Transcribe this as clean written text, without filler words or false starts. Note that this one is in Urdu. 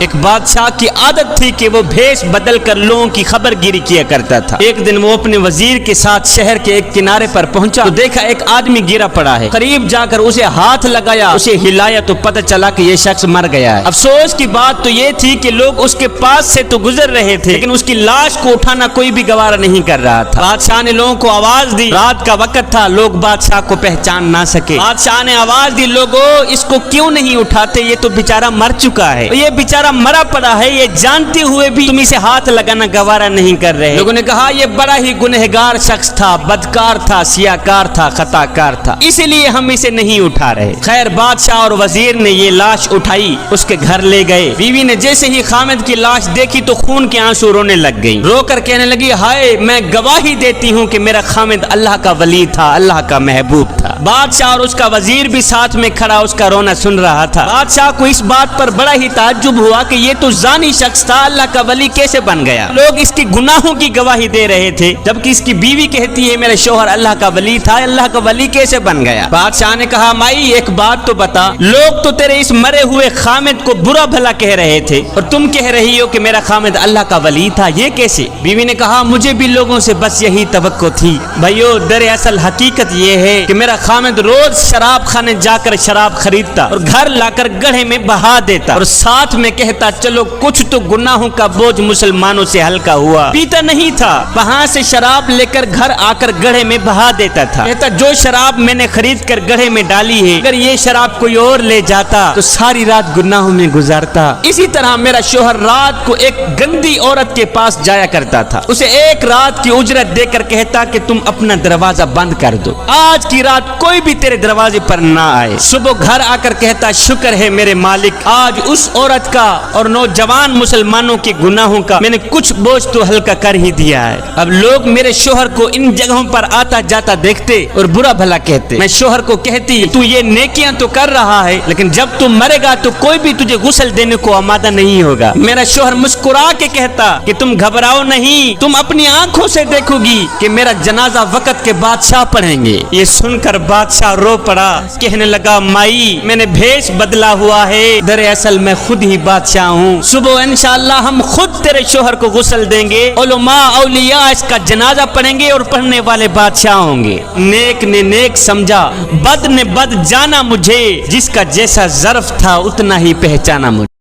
ایک بادشاہ کی عادت تھی کہ وہ بھیس بدل کر لوگوں کی خبر گیری کیا کرتا تھا۔ ایک دن وہ اپنے وزیر کے ساتھ شہر کے ایک کنارے پر پہنچا تو دیکھا ایک آدمی گرا پڑا ہے۔ قریب جا کر اسے ہاتھ لگایا، اسے ہلایا تو پتہ چلا کہ یہ شخص مر گیا ہے۔ افسوس کی بات تو یہ تھی کہ لوگ اس کے پاس سے تو گزر رہے تھے لیکن اس کی لاش کو اٹھانا کوئی بھی گوارا نہیں کر رہا تھا۔ بادشاہ نے لوگوں کو آواز دی، رات کا وقت تھا، لوگ بادشاہ کو پہچان نہ سکے۔ بادشاہ نے آواز دی، لوگوں اس کو کیوں نہیں اٹھاتے، یہ تو بیچارہ مر چکا ہے، یہ بیچارہ مرا پڑا ہے، یہ جانتے ہوئے بھی تم اسے ہاتھ لگانا گوارا نہیں کر رہے۔ لوگوں نے کہا یہ بڑا ہی گنہگار شخص تھا، بدکار تھا، سیاکار تھا، خطاکار تھا، اسی لیے ہم اسے نہیں اٹھا رہے۔ خیر بادشاہ اور وزیر نے یہ لاش اٹھائی، اس کے گھر لے گئے۔ بیوی نے جیسے ہی خامد کی لاش دیکھی تو خون کے آنسو رونے لگ گئی، رو کر کہنے لگی ہائے میں گواہی دیتی ہوں کہ میرا خامد اللہ کا ولی تھا، اللہ کا محبوب تھا۔ بادشاہ اور اس کا وزیر بھی ساتھ میں کھڑا اس کا رونا سن رہا تھا۔ بادشاہ کو اس بات پر بڑا ہی تعجب ہوا کہ یہ تو زانی شخص تھا، اللہ کا ولی کیسے بن گیا؟ لوگ اس کے گناہوں کی گواہی دے رہے تھے جبکہ اس کی بیوی کہتی ہے میرے شوہر اللہ کا ولی تھا، اللہ کا ولی کیسے بن گیا؟ بادشاہ نے کہا مائی ایک بات تو بتا، لوگ تو تیرے اس مرے ہوئے خامد کو برا بھلا کہہ رہے تھے اور تم کہہ رہی ہو کہ میرا خامد اللہ کا ولی تھا، یہ کیسے؟ بیوی نے کہا مجھے بھی لوگوں سے بس یہی توقع تھی بھائیو، دراصل حقیقت یہ ہے کہ میرا خامد روز شراب خانے جا کر شراب خریدتا اور گھر لا کر گڑھے میں بہا دیتا اور ساتھ میں کہتا چلو کچھ تو گناہوں کا بوجھ مسلمانوں سے ہلکا ہوا۔ پیتا نہیں تھا، وہاں سے شراب لے کر گھر آ کر گڑھے میں بہا دیتا تھا، کہتا جو شراب میں نے خرید کر گڑھے میں ڈالی ہے اگر یہ شراب کوئی اور لے جاتا تو ساری رات گناہوں میں گزارتا۔ اسی طرح میرا شوہر رات کو ایک گندی عورت کے پاس جایا کرتا تھا، اسے ایک رات کی اجرت دے کر کہتا کہ تم اپنا دروازہ بند کر دو، آج کی رات کوئی بھی تیرے دروازے پر نہ آئے۔ صبح گھر آ کر کہتا شکر ہے میرے مالک، آج اس عورت کا اور نوجوان مسلمانوں کے گناہوں کا میں نے کچھ بوجھ تو ہلکا کر ہی دیا ہے۔ اب لوگ میرے شوہر کو ان جگہوں پر آتا جاتا دیکھتے اور برا بھلا کہتے، میں شوہر کو کہتی تو یہ نیکیاں تو کر رہا ہے لیکن جب تم مرے گا تو کوئی بھی تجھے غسل دینے کو آمادہ نہیں ہوگا۔ میرا شوہر مسکرا کے کہتا کہ تم گھبراؤ نہیں، تم اپنی آنکھوں سے دیکھو گی کہ میرا جنازہ وقت کے بادشاہ پڑھیں گے۔ یہ سن کر بادشاہ رو پڑا، کہنے لگا مائی میں نے بھیس بدلا ہوا ہے، دراصل میں خود ہی بادشاہ ہوں، صبح انشاءاللہ ہم خود تیرے شوہر کو غسل دیں گے، علماء اولیاء اس کا جنازہ پڑھیں گے اور پڑھنے والے بادشاہ ہوں گے۔ نیک نے نیک سمجھا، بد نے بد جانا مجھے، جس کا جیسا ظرف تھا اتنا ہی پہچانا مجھے۔